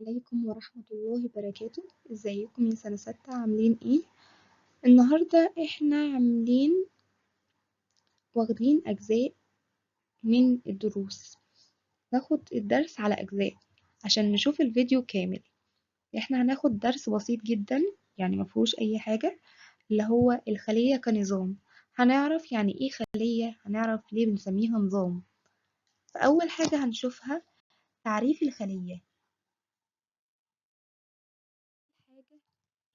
عليكم ورحمة الله وبركاته. ازيكم يا سنة ستة، عاملين ايه؟ النهاردة احنا واخدين اجزاء من الدروس. ناخد الدرس على اجزاء عشان نشوف الفيديو كامل. احنا هناخد درس بسيط جدا، يعني مفهوش اي حاجة، اللي هو الخلية كنظام. هنعرف يعني ايه خلية، هنعرف ليه بنسميها نظام. فأول حاجة هنشوفها تعريف الخلية.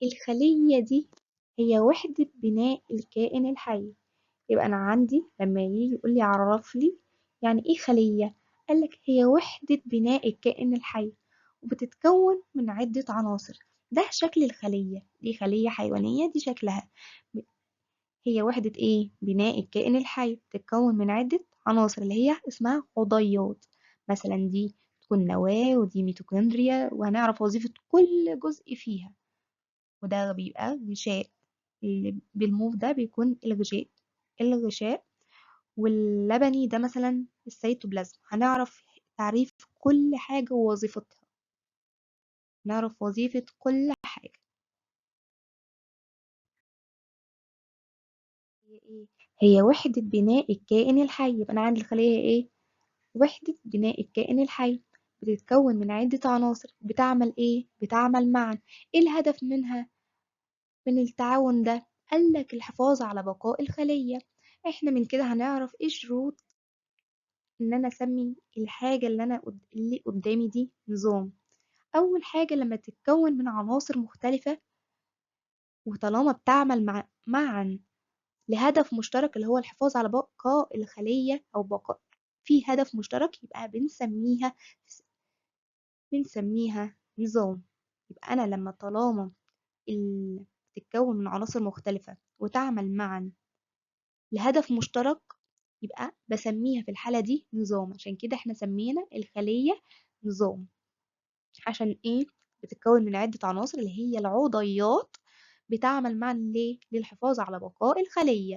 الخلية دي هي وحدة بناء الكائن الحي. يبقى أنا عندي لما يجي يقول لي عرف لي يعني إيه خلية، قالك هي وحدة بناء الكائن الحي وبتتكون من عدة عناصر. ده شكل الخلية، دي خلية حيوانية، دي شكلها. هي وحدة إيه؟ بناء الكائن الحي، بتتكون من عدة عناصر اللي هي اسمها عضيات. مثلا دي تكون نواة، ودي ميتوكوندريا، وهنعرف وظيفة كل جزء فيها. وده بيبقى غشاء، اللي بالموف ده بيكون الغشاء. واللبني ده مثلا السيتوبلازم. هنعرف تعريف كل حاجة ووظيفتها، نعرف وظيفة كل حاجة. هي ايه؟ هي وحدة بناء الكائن الحي. يبقى أنا عندي الخلية ايه؟ وحدة بناء الكائن الحي، بتتكون من عدة عناصر بتعمل ايه؟ بتعمل معا. ايه الهدف منها، من التعاون ده؟ قالك الحفاظ على بقاء الخلية. احنا من كده هنعرف ايه شروط ان انا اسمي الحاجة اللي قدامي دي نظام. اول حاجة لما تتكون من عناصر مختلفة، وطالما بتعمل معا لهدف مشترك اللي هو الحفاظ على بقاء الخلية او بقاء في هدف مشترك، يبقى بنسميها نظام. يبقى انا لما طالما تتكون من عناصر مختلفة وتعمل معا لهدف مشترك، يبقى بسميها في الحالة دي نظام. عشان كده احنا سمينا الخلية نظام. عشان ايه؟ بتتكون من عدة عناصر اللي هي العضيات، بتعمل معا ليه؟ للحفاظ على بقاء الخلية.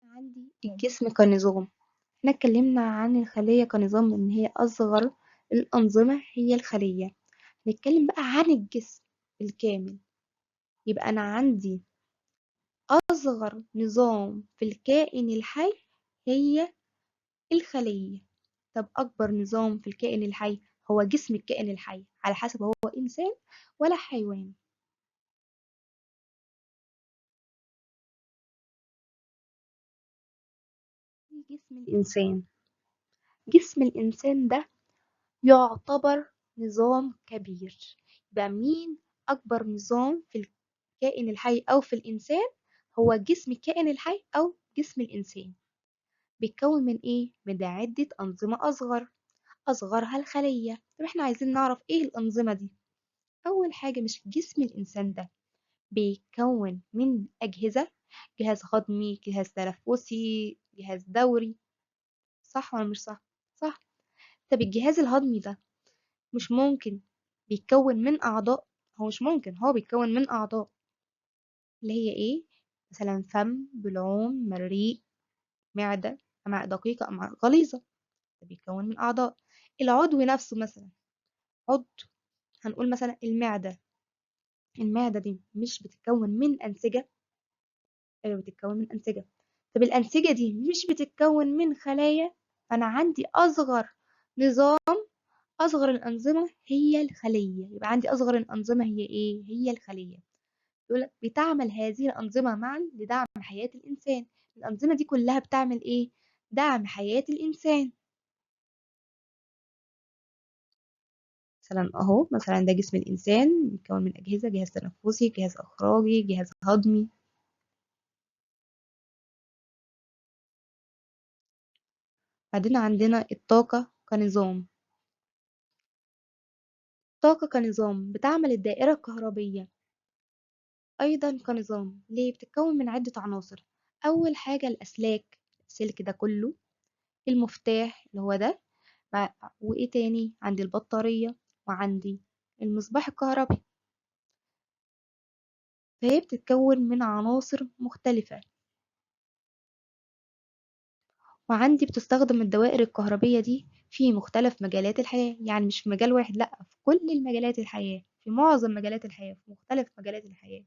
عندي الجسم كنظام. احنا اتكلمنا عن الخلية كنظام ان هي اصغر الانظمة هي الخلية. نتكلم بقى عن الجسم الكامل. يبقى انا عندي اصغر نظام في الكائن الحي هي الخلية. طب أكبر نظام في الكائن الحي هو جسم الكائن الحي، على حسب هو إنسان ولا حيوان. جسم الإنسان. جسم الإنسان ده يعتبر نظام كبير. يبقى مين أكبر نظام في الكائن الحي أو في الإنسان؟ هو جسم الكائن الحي أو جسم الإنسان. بيتكون من إيه؟ من عدة أنظمة أصغر، أصغرها الخلية. طب إحنا عايزين نعرف إيه الأنظمة دي. أول حاجة، مش جسم الإنسان ده بيتكون من أجهزة، جهاز هضمي، جهاز تنفسي، جهاز دوري، صح ولا مش صح؟ صح. طب الجهاز الهضمي ده مش ممكن بيتكون من أعضاء؟ هو مش ممكن، هو بيتكون من أعضاء اللي هي إيه؟ مثلا فم، بلعوم، مريء، معدة، أمعاء دقيقة، أمعاء غليظة. ده بيتكون من أعضاء. العضو نفسه مثلا، عضو، هنقول مثلا المعدة. المعدة دي مش بتتكون من أنسجة؟ أيوة بتتكون من أنسجة. طب الأنسجة دي مش بتتكون من خلايا؟ أنا عندي أصغر نظام، أصغر الأنظمة هي الخلية. يبقى عندي أصغر الأنظمة هي إيه؟ هي الخلية. يقولك بتعمل هذه الأنظمة معا لدعم حياة الإنسان. الأنظمة دي كلها بتعمل إيه؟ دعم حياة الإنسان. مثلا أهو، مثلا ده جسم الإنسان بيتكون من أجهزة، جهاز تنفسي، جهاز إخراجي، جهاز هضمي. بعدين عندنا الطاقة كنظام. الطاقة كنظام بتعمل الدائرة الكهربية أيضا كنظام. ليه؟ بتتكون من عدة عناصر. أول حاجة الأسلاك، السلك ده كله، المفتاح اللي هو ده، وإيه تاني؟ عندي البطارية، وعندي المصباح الكهربي. فهي بتتكون من عناصر مختلفة. وعندي بتستخدم الدوائر الكهربية دي في مختلف مجالات الحياة، يعني مش في مجال واحد لأ، في كل المجالات الحياة، في معظم مجالات الحياة، في مختلف مجالات الحياة.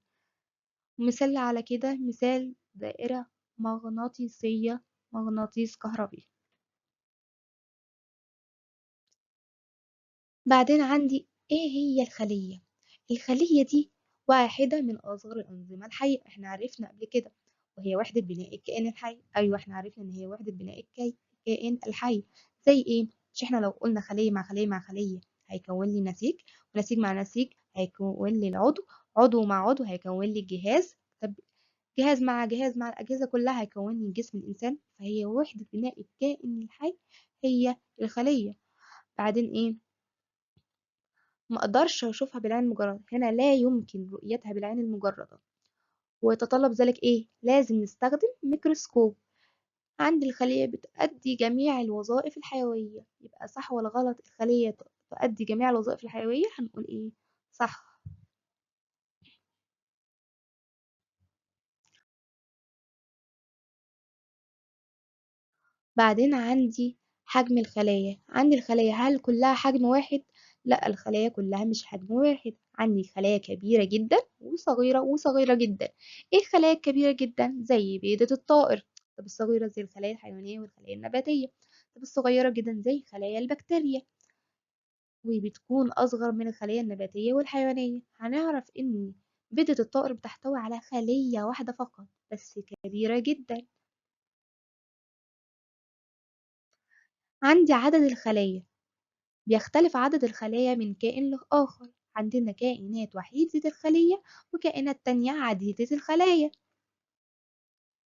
ومثال على كده مثال دائرة مغناطيسية، مغناطيس كهربي. بعدين عندي إيه هي الخلية؟ الخلية دي واحدة من أصغر الأنظمة الحية، إحنا عرفنا قبل كده، وهي وحدة بناء الكائن الحي. أيوة إحنا عرفنا إن هي وحدة بناء الكائن الحي. زي إيه؟ مش إحنا لو قلنا خلية مع خلية مع خلية هيكون لي نسيج، ونسيج مع نسيج هيكون لي العضو، عضو مع عضو هيكون لي الجهاز، طب جهاز مع جهاز مع الأجهزة كلها هيكون لي جسم الإنسان. فهي وحدة بناء الكائن الحي هي الخلية. بعدين إيه؟ ما اقدرش اشوفها بالعين المجردة، هنا لا يمكن رؤيتها بالعين المجردة، ويتطلب ذلك ايه؟ لازم نستخدم ميكروسكوب. عند الخلية بتؤدي جميع الوظائف الحيوية، يبقى صح ولا غلط الخلية تؤدي جميع الوظائف الحيوية؟ هنقول ايه؟ صح. بعدين عندي حجم الخلايا، عندي الخلايا هل كلها حجم واحد؟ لا، الخلايا كلها مش حجم واحد، عندي خلايا كبيرة جدا وصغيرة وصغيرة جدا. ايه الخلايا الكبيرة جدا؟ زي بيضة الطائر. طب الصغيرة زي الخلايا الحيوانية والخلايا النباتية. طب الصغيرة جدا زي خلايا البكتيريا. وبتكون أصغر من الخلايا النباتية والحيوانية. هنعرف إن بيضة الطائر بتحتوي على خلية واحدة فقط بس كبيرة جدا. عندي عدد الخلايا، بيختلف عدد الخلايا من كائن لآخر. عندنا كائنات وحيدة الخلية وكائنات تانية عديدة الخلايا.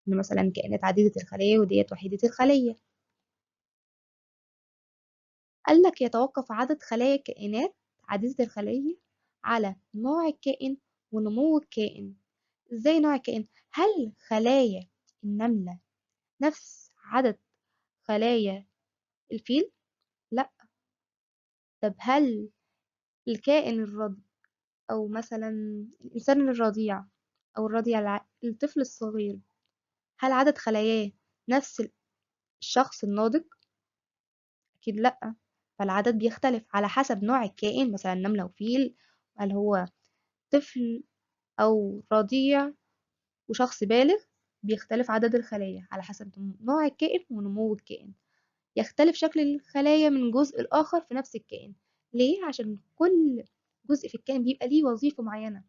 مثلا كائنات عديدة الخلايا وديت وحيدة الخلية. قال لك يتوقف عدد خلايا الكائنات عديدة الخلية على نوع الكائن ونمو الكائن. ازاي نوع الكائن؟ هل خلايا النملة نفس عدد خلايا الفيل؟ لا. طب هل الكائن الرض أو مثلا الإنسان الرضيع أو الرضيع الطفل الصغير، هل عدد خلاياه نفس الشخص الناضج؟ أكيد لأ. فالعدد بيختلف على حسب نوع الكائن، مثلا نملة وفيل، هل هو طفل أو رضيع وشخص بالغ. بيختلف عدد الخلايا على حسب نوع الكائن ونمو الكائن. يختلف شكل الخلايا من جزء لآخر في نفس الكائن. ليه؟ عشان كل جزء في الكائن بيبقى ليه وظيفة معينة.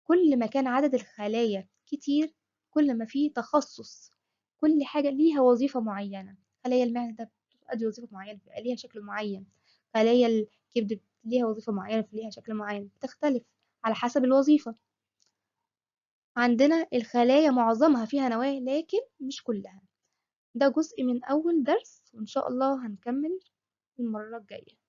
كل ما كان عدد الخلايا كتير كل ما فيه تخصص، كل حاجة ليها وظيفة معينة. خلايا المعدة بتؤدي وظيفة معينة بيبقى ليها شكل معين، خلايا الكبد ليها وظيفة معينة فليها شكل معين، بتختلف على حسب الوظيفة. عندنا الخلايا معظمها فيها نواة لكن مش كلها. ده جزء من أول درس، وإن شاء الله هنكمل المرة الجاية.